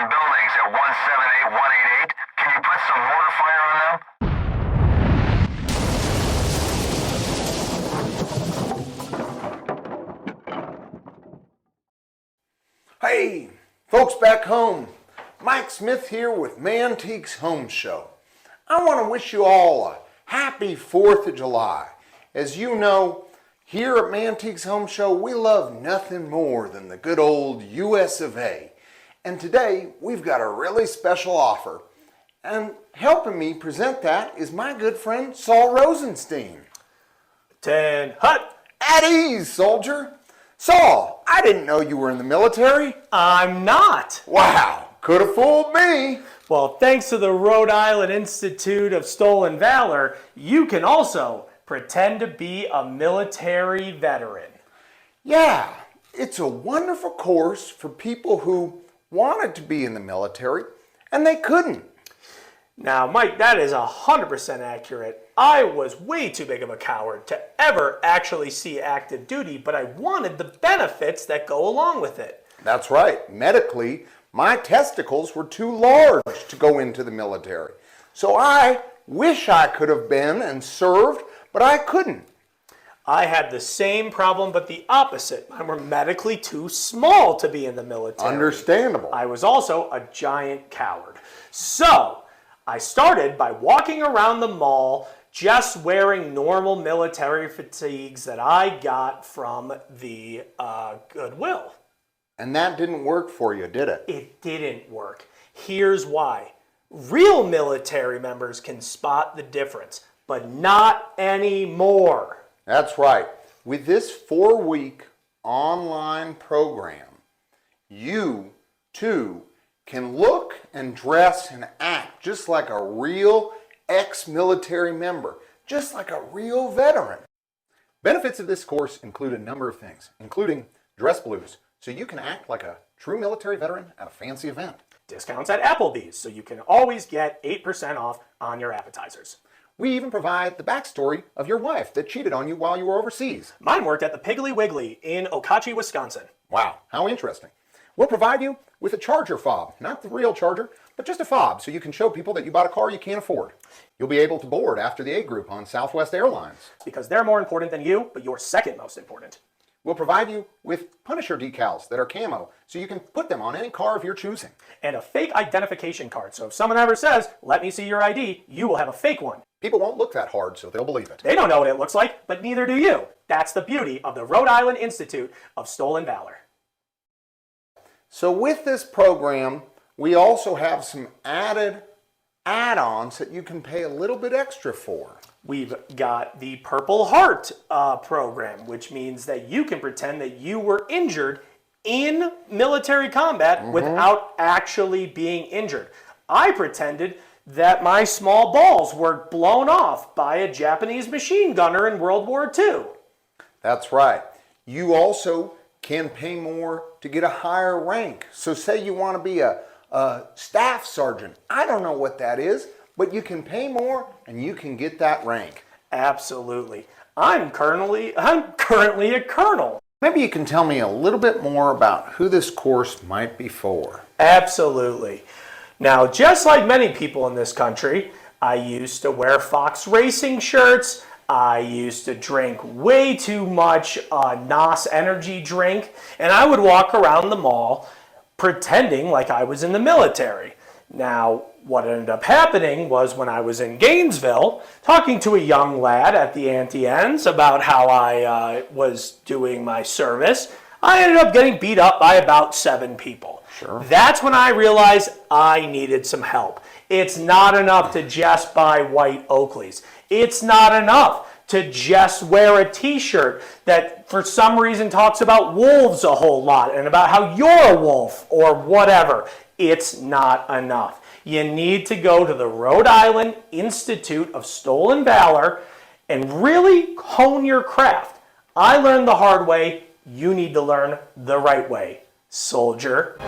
on buildings at 178, 188. Can you put some mortar fire on them? Hey, folks back home, Mike Smith here with Mantique Homeshow. I want to wish you all a happy 4th of July. As you know, here at Mantique Homeshow, we love nothing more than the good old US of A. And today, we've got a really special offer. And helping me present that is my good friend, Saul Rosenstein. 10 hut. At ease, soldier. Saul, I didn't know you were in the military. I'm not. Wow, could have fooled me. Well, thanks to the Rhode Island Institute of Stolen Valor, you can also pretend to be a military veteran. Yeah, it's a wonderful course for people who wanted to be in the military and they couldn't. Now, Mike, that is 100% accurate. I was way too big of a coward to ever actually see active duty, but I wanted the benefits that go along with it. That's right. Medically, my testicles were too large to go into the military. So I wish I could have been and served, but I couldn't. I had the same problem, but the opposite. Mine were medically too small to be in the military. Understandable. I was also a giant coward. So, I started by walking around the mall just wearing normal military fatigues that I got from the Goodwill. And that didn't work for you, did it? It didn't work. Here's why. Real military members can spot the difference, but not anymore. That's right. With this 4-week online program, you, too, can look and dress and act just like a real ex-military member, just like a real veteran. Benefits of this course include a number of things, including dress blues, so you can act like a true military veteran at a fancy event. Discounts at Applebee's, so you can always get 8% off on your appetizers. We even provide the backstory of your wife that cheated on you while you were overseas. Mine worked at the Piggly Wiggly in Okauchee, Wisconsin. Wow, how interesting. We'll provide you with a charger fob, not the real charger, but just a fob so you can show people that you bought a car you can't afford. You'll be able to board after the A group on Southwest Airlines. Because they're more important than you, but you're second most important. We'll provide you with Punisher decals that are camo so you can put them on any car of your choosing. And a fake identification card, so if someone ever says, "Let me see your ID," you will have a fake one. People won't look that hard, so they'll believe it. They don't know what it looks like, but neither do you. That's the beauty of the Rhode Island Institute of Stolen Valor. So with this program, we also have some added add-ons that you can pay a little bit extra for. We've got the Purple Heart program, which means that you can pretend that you were injured in military combat without actually being injured. I pretended that my small balls were blown off by a Japanese machine gunner in World War II. That's right. You also can pay more to get a higher rank. So say you want to be a staff sergeant. I don't know what that is, but you can pay more and you can get that rank. Absolutely. I'm currently a colonel. Maybe you can tell me a little bit more about who this course might be for. Absolutely. Now, just like many people in this country, I used to wear Fox Racing shirts. I used to drink way too much NOS energy drink, and I would walk around the mall pretending like I was in the military. Now, what ended up happening was when I was in Gainesville, talking to a young lad at the Auntie Anne's about how I was doing my service, I ended up getting beat up by about 7 people. Sure. That's when I realized I needed some help. It's not enough to just buy white Oakleys. It's not enough to just wear a t-shirt that for some reason talks about wolves a whole lot and about how you're a wolf or whatever. It's not enough. You need to go to the Rhode Island Institute of Stolen Valor and really hone your craft. I learned the hard way. You need to learn the right way, soldier.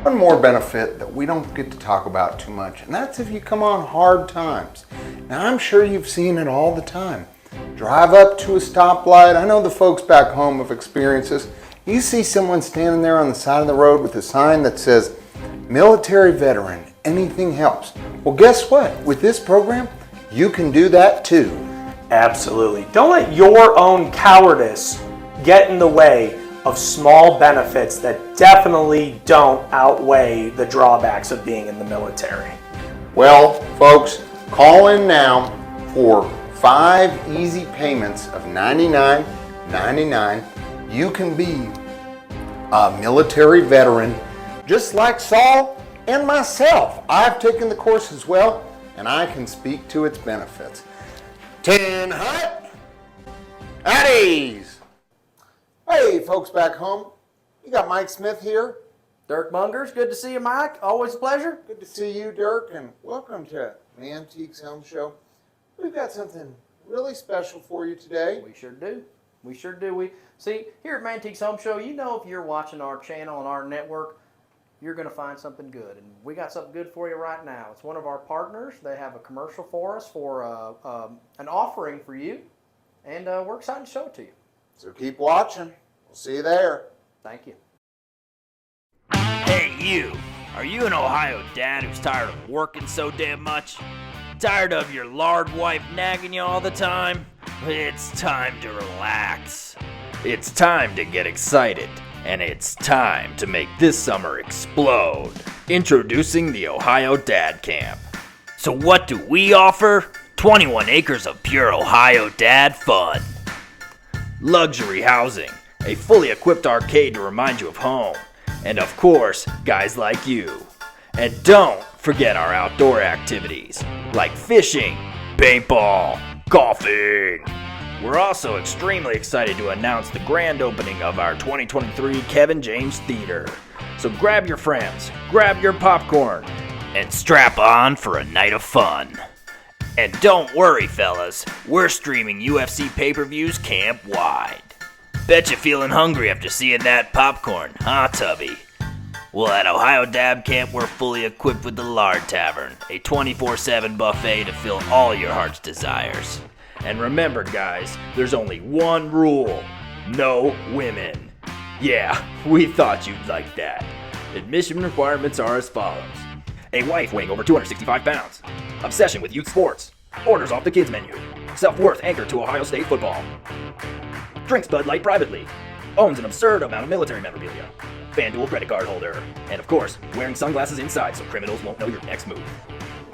One more benefit that we don't get to talk about too much, and that's if you come on hard times. Now, I'm sure you've seen it all the time. Drive up to a stoplight. I know the folks back home have experienced this. You see someone standing there on the side of the road with a sign that says, military veteran, anything helps. Well, guess what? With this program, you can do that too. Absolutely. Don't let your own cowardice get in the way of small benefits that definitely don't outweigh the drawbacks of being in the military. Well, folks, call in now for 5 easy payments of $99.99. You can be a military veteran just like Saul and myself. I've taken the course as well, and I can speak to its benefits. 10 hut at ease. Hey, folks back home. You got Mike Smith here. Dirk Mungers, good to see you, Mike. Always a pleasure. Good to see you, Dirk, and welcome to Mantique Homeshow. We've got something really special for you today. We sure do. We sure do. We see here at Mantique Homeshow, you know, if you're watching our channel and our network, you're going to find something good. And we got something good for you right now. It's one of our partners. They have a commercial for us for an offering for you. And we're excited to show it to you. So keep watching. We'll see you there. Thank you. Hey you! Are you an Ohio dad who's tired of working so damn much? Tired of your lard wife nagging you all the time? It's time to relax. It's time to get excited. And it's time to make this summer explode. Introducing the Ohio Dad Camp. So what do we offer? 21 acres of pure Ohio dad fun. Luxury housing, a fully equipped arcade to remind you of home, and of course, guys like you. And don't forget our outdoor activities, like fishing, paintball, golfing. We're also extremely excited to announce the grand opening of our 2023 Kevin James Theater. So grab your friends, grab your popcorn, and strap on for a night of fun. And don't worry, fellas, we're streaming UFC pay-per-views camp-wide. Bet you feeling hungry after seeing that popcorn, huh, Tubby? Well, at Ohio Dab Camp, we're fully equipped with the Lard Tavern, a 24/7 buffet to fill all your heart's desires. And remember, guys, there's only one rule: no women. Yeah, we thought you'd like that. Admission requirements are as follows: a wife weighing over 265 pounds, obsession with youth sports, orders off the kids menu, self-worth anchored to Ohio State football, drinks Bud Light privately, owns an absurd amount of military memorabilia, FanDuel credit card holder, and of course, wearing sunglasses inside so criminals won't know your next move.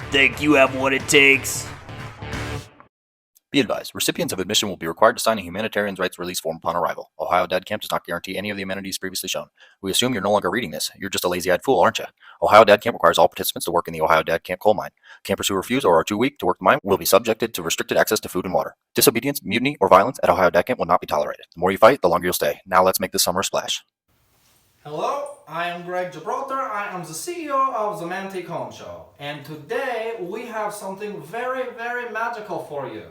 Think you have what it takes? Be advised, recipients of admission will be required to sign a humanitarian rights release form upon arrival. Ohio Dad Camp does not guarantee any of the amenities previously shown. We assume you're no longer reading this. You're just a lazy-eyed fool, aren't you? Ohio Dad Camp requires all participants to work in the Ohio Dad Camp coal mine. Campers who refuse or are too weak to work the mine will be subjected to restricted access to food and water. Disobedience, mutiny, or violence at Ohio Dad Camp will not be tolerated. The more you fight, the longer you'll stay. Now let's make this summer a splash. Hello, I am Greg Gibraltar. I am the CEO of the Mantique Homeshow, and today we have something very, very magical for you.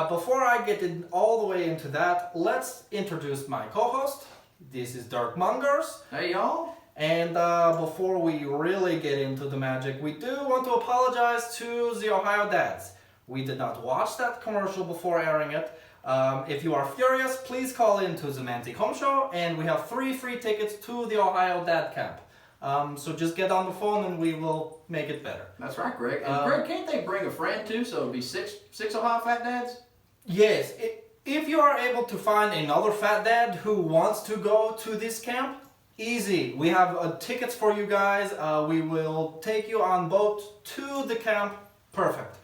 Before I get all the way into that, let's introduce my co-host. This is Dirk Mungers. Hey, y'all. And before we really get into the magic, we do want to apologize to the Ohio Dads. We did not watch that commercial before airing it. If you are furious, please call in to the Mantique Homeshow, and we have 3 free tickets to the Ohio Dad Camp. So just get on the phone and we will make it better. That's right, Greg. And Greg, can't they bring a friend too? So it'd be six Ohio Fat Dads? Yes, if you are able to find another fat dad who wants to go to this camp, easy. We have tickets for you guys. We will take you on boat to the camp. Perfect.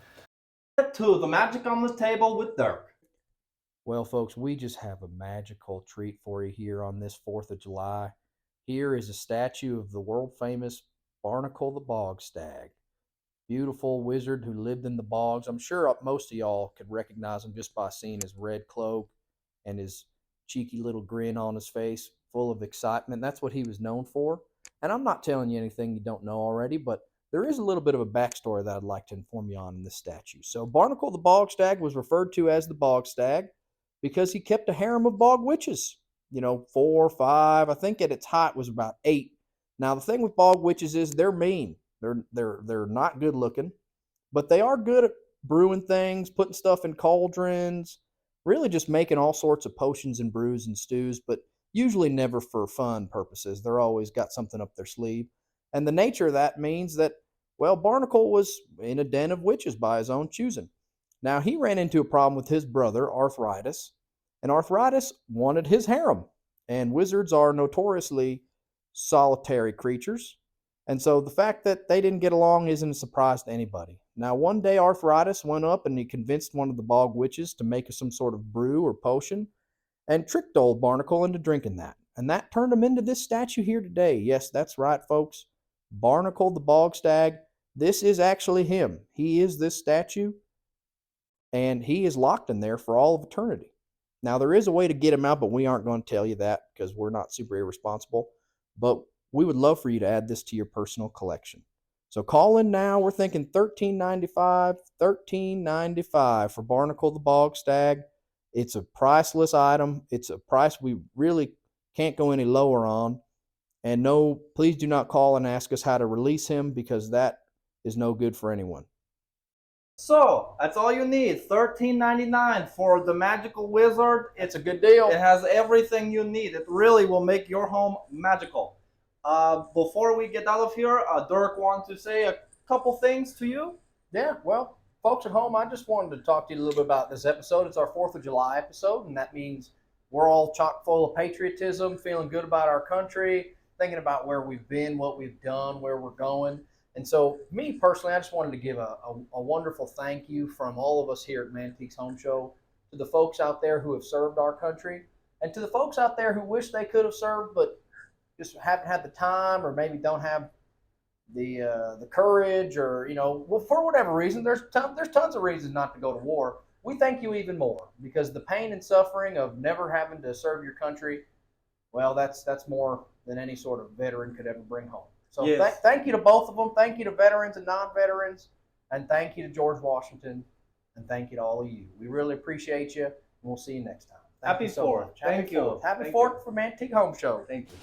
To the magic on the table with Dirk. Well, folks, we just have a magical treat for you here on this 4th of July. Here is a statue of the world-famous Barnacle the Bog Stag. Beautiful wizard who lived in the bogs. I'm sure most of y'all could recognize him just by seeing his red cloak and his cheeky little grin on his face, full of excitement. That's what he was known for. And I'm not telling you anything you don't know already, but there is a little bit of a backstory that I'd like to inform you on in this statue. So Barnacle the Bog Stag was referred to as the Bog Stag because he kept a harem of bog witches. 4 or 5. I think at its height was about 8. Now the thing with bog witches is they're mean. They're not good looking, but they are good at brewing things, putting stuff in cauldrons, really just making all sorts of potions and brews and stews. But usually never for fun purposes. They're always got something up their sleeve. And the nature of that means that, well, Barnacle was in a den of witches by his own choosing. Now, he ran into a problem with his brother, Arthritis, and Arthritis wanted his harem. And wizards are notoriously solitary creatures. And so the fact that they didn't get along isn't a surprise to anybody. Now, one day Arthritis went up and he convinced one of the bog witches to make some sort of brew or potion and tricked old Barnacle into drinking that. And that turned him into this statue here today. Yes, that's right, folks. Barnacle the Bog Stag. This is actually him. He is this statue, and he is locked in there for all of eternity. Now, there is a way to get him out, but we aren't going to tell you that because we're not super irresponsible. But we would love for you to add this to your personal collection. So call in now. We're thinking $13.95 for Barnacle the Bog Stag. It's a priceless item. It's a price we really can't go any lower on. And no, please do not call and ask us how to release him because that is no good for anyone. So that's all you need. $13.99 for the Magical Wizard. It's a good deal. It has everything you need. It really will make your home magical. Before we get out of here, Dirk wants to say a couple things to you. Yeah, well, folks at home, I just wanted to talk to you a little bit about this episode. It's our 4th of July episode, and that means we're all chock full of patriotism, feeling good about our country, thinking about where we've been, what we've done, where we're going. And so, me personally, I just wanted to give a wonderful thank you from all of us here at Mantique's Home Show to the folks out there who have served our country, and to the folks out there who wish they could have served but just haven't had the time, or maybe don't have the courage, or well, for whatever reason. There's tons of reasons not to go to war. We thank you even more because the pain and suffering of never having to serve your country, well, that's more than any sort of veteran could ever bring home. So Yes. Thank you to both of them. Thank you to veterans and non-veterans. And thank you to George Washington. And thank you to all of you. We really appreciate you. And we'll see you next time. Thank Happy you so 4th. much. Thank you. Happy Thank 4th for Mantique Home Show. Thank you.